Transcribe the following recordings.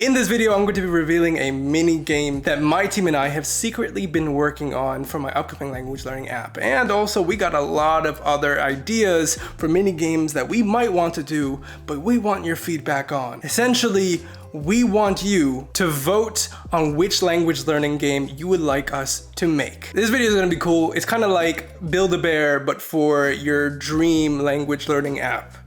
In this video, I'm going to be revealing a mini game that my team and I have secretly been working on for my upcoming language learning app. And also, we got a lot of other ideas for mini games that we might want to do, but we want your feedback on. Essentially, we want you to vote on which language learning game you would like us to make. This video is going to be cool. It's kind of like Build-A-Bear, but for your dream language learning app.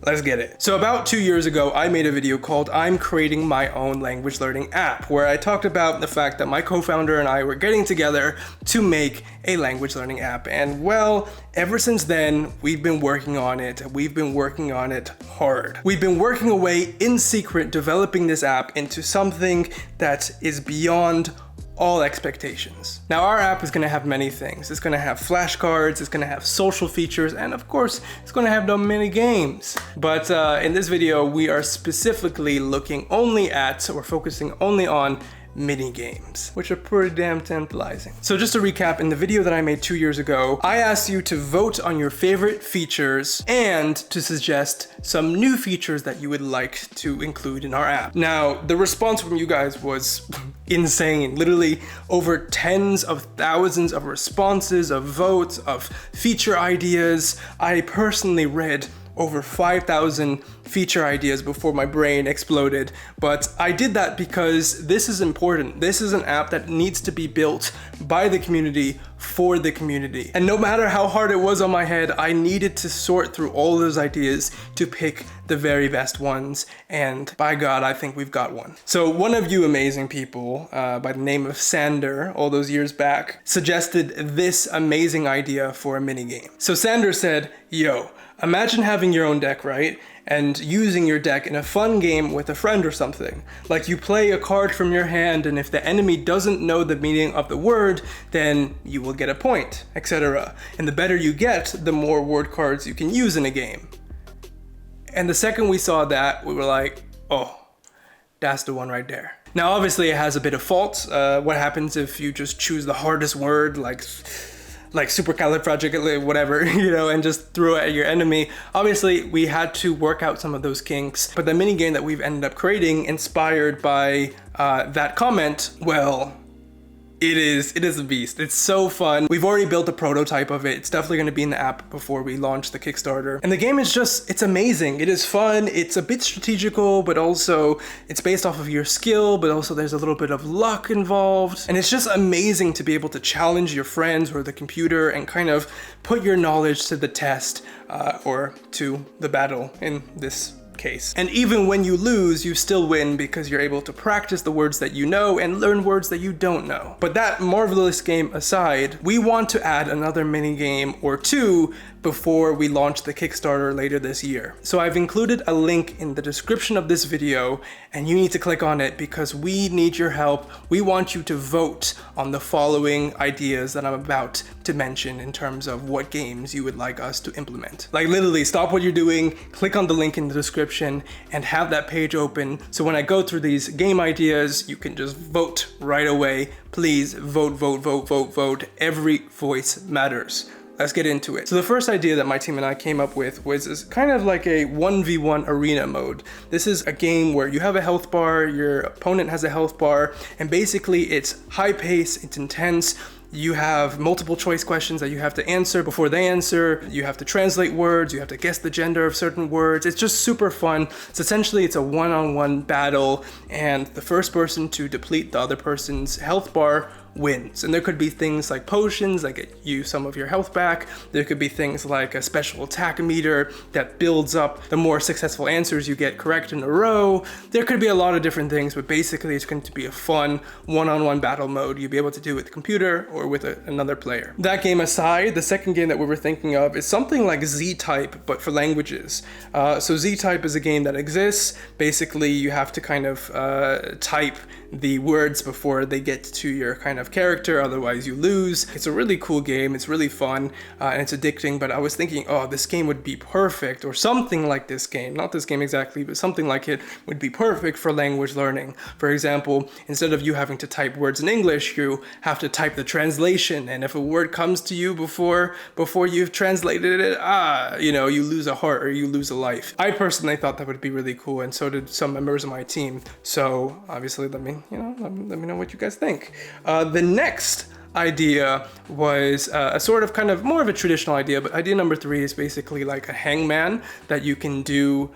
Let's get it. So about 2 years ago, I made a video called I'm Creating My Own Language Learning App, where I talked about the fact that my co-founder and I were getting together to make a language learning app. And well, ever since then, we've been working on it. We've been working on it hard. We've been working away in secret, developing this app into something that is beyond all expectations. Now, our app is going to have many things. It's going to have flashcards, it's going to have social features, and of course, it's going to have no mini games. But in this video, we are specifically looking only at, or focusing only on, mini games, which are pretty damn tantalizing. So just to recap, in the video that I made 2 years ago, I asked you to vote on your favorite features and to suggest some new features that you would like to include in our app. Now, the response from you guys was insane. Literally over tens of thousands of responses, of votes, of feature ideas. I personally read over 5,000 feature ideas before my brain exploded. But I did that because this is important. This is an app that needs to be built by the community for the community. And no matter how hard it was on my head, I needed to sort through all those ideas to pick the very best ones. And by God, I think we've got one. So one of you amazing people by the name of Sander, all those years back, suggested this amazing idea for a mini game. So Sander said, yo, imagine having your own deck, right? And using your deck in a fun game with a friend or something. Like you play a card from your hand, and if the enemy doesn't know the meaning of the word, then you will get a point, etc. And the better you get, the more word cards you can use in a game. And the second we saw that, we were like, oh, that's the one right there. Now, obviously it has a bit of faults. What happens if you just choose the hardest word, like supercalifragilistic, whatever, you know, and just throw it at your enemy? Obviously, we had to work out some of those kinks, but the mini game that we've ended up creating, inspired by that comment, well, it is a beast. It's so fun. We've already built a prototype of it. It's definitely going to be in the app before we launch the Kickstarter. And the game is just, it's amazing. It is fun. It's a bit strategical, but also it's based off of your skill, but also there's a little bit of luck involved. And it's just amazing to be able to challenge your friends or the computer and kind of put your knowledge to the test, or to the battle in this case. And even when you lose, you still win because you're able to practice the words that you know and learn words that you don't know. But that marvelous game aside, we want to add another mini game or two before we launch the Kickstarter later this year. So I've included a link in the description of this video, and you need to click on it because we need your help. We want you to vote on the following ideas that I'm about to mention in terms of what games you would like us to implement. Like literally stop what you're doing, click on the link in the description, and have that page open. So when I go through these game ideas, you can just vote right away. Please vote, vote, vote, vote, vote. Every voice matters. Let's get into it. So the first idea that my team and I came up with was kind of like a 1v1 arena mode. This is a game where you have a health bar, your opponent has a health bar, and basically it's high pace, it's intense. You have multiple choice questions that you have to answer before they answer. You have to translate words. You have to guess the gender of certain words. It's just super fun. So essentially it's a one-on-one battle, and the first person to deplete the other person's health bar wins. And there could be things like potions that get you some of your health back. There could be things like a special attack meter that builds up the more successful answers you get correct in a row. There could be a lot of different things, but basically it's going to be a fun one-on-one battle mode you'll be able to do with the computer or with another player. That game aside, the second game that we were thinking of is something like ZType, but for languages. So ZType is a game that exists. Basically, you have to kind of type the words before they get to your kind of character, otherwise you lose. It's a really cool game, it's really fun, and it's addicting, but I was thinking, oh, this game would be perfect, or something like this game, not this game exactly, but something like it would be perfect for language learning. For example, instead of you having to type words in English, you have to type the translation, and if a word comes to you before you've translated it, you lose a heart or you lose a life. I personally thought that would be really cool, and so did some members of my team. So obviously, let me know what you guys think. The next idea was a sort of kind of more of a traditional idea, but idea number 3 is basically like a hangman that you can do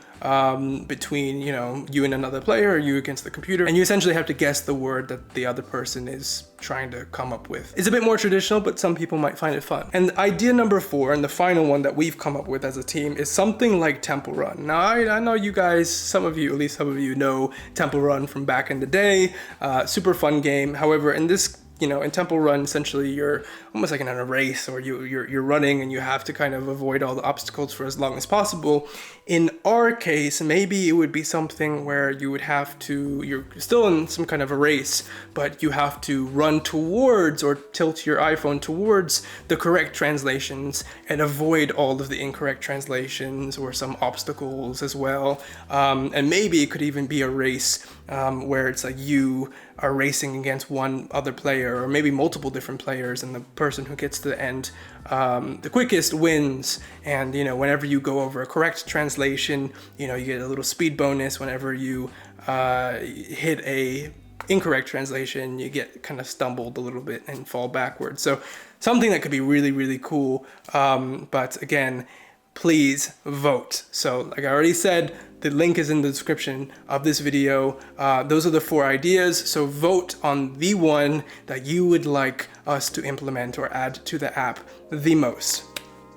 between you and another player, or you against the computer, and you essentially have to guess the word that the other person is trying to come up with. It's a bit more traditional, but some people might find it fun. And idea number 4, and the final one that we've come up with as a team, is something like Temple Run. Now I know you guys, at least some of you know Temple Run from back in the day. Super fun game. However, in this in Temple Run, essentially you're almost like in a race, or you're running and you have to kind of avoid all the obstacles for as long as possible. In our case, maybe it would be something where you would have to, you're still in some kind of a race, but you have to run towards or tilt your iPhone towards the correct translations and avoid all of the incorrect translations or some obstacles as well. And maybe it could even be a race where it's like you are racing against one other player, or maybe multiple different players, and the person who gets to the end the quickest wins. And whenever you go over a correct translation, you get a little speed bonus. Whenever you hit a incorrect translation, you get kind of stumbled a little bit and fall backwards. So something that could be really, really cool. But again, please vote. So like I already said, the link is in the description of this video. Those are the 4 ideas. So vote on the one that you would like us to implement or add to the app the most.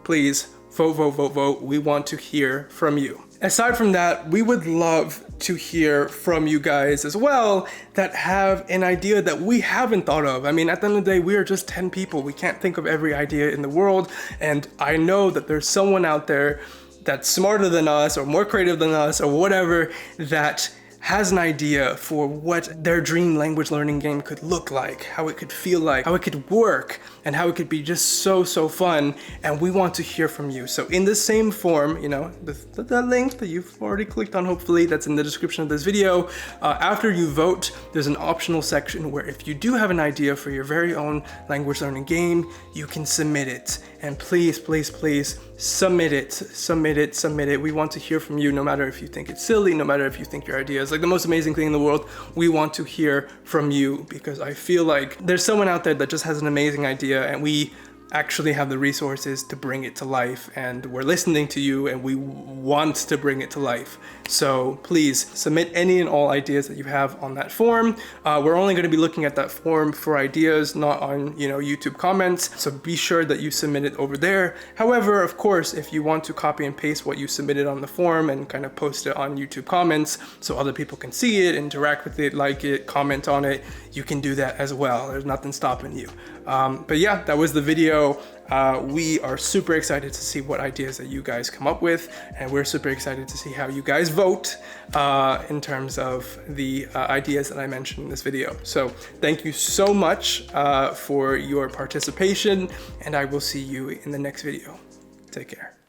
Please vote, vote, vote, vote. We want to hear from you. Aside from that, we would love to hear from you guys as well that have an idea that we haven't thought of. I mean, at the end of the day, we are just 10 people. We can't think of every idea in the world. And I know that there's someone out there that's smarter than us or more creative than us or whatever, that has an idea for what their dream language learning game could look like, how it could feel like, how it could work, and how it could be just so fun. And we want to hear from you. So in the same form, the link that you've already clicked on, hopefully that's in the description of this video, after you vote, there's an optional section where if you do have an idea for your very own language learning game, you can submit it. And please, please, please submit it. We want to hear from you, no matter if you think it's silly, no matter if you think your idea is like the most amazing thing in the world. We want to hear from you, because I feel like there's someone out there that just has an amazing idea, and we actually have the resources to bring it to life, and we're listening to you and we want to bring it to life. So please submit any and all ideas that you have on that form. We're only going to be looking at that form for ideas, not on YouTube comments, so be sure that you submit it over there. However, of course, if you want to copy and paste what you submitted on the form and kind of post it on YouTube comments so other people can see it, interact with it, like it, comment on it, you can do that as well. There's nothing stopping you. But yeah, that was the video. We are super excited to see what ideas that you guys come up with, and we're super excited to see how you guys vote in terms of the ideas that I mentioned in this video. So thank you so much for your participation, and I will see you in the next video. Take care.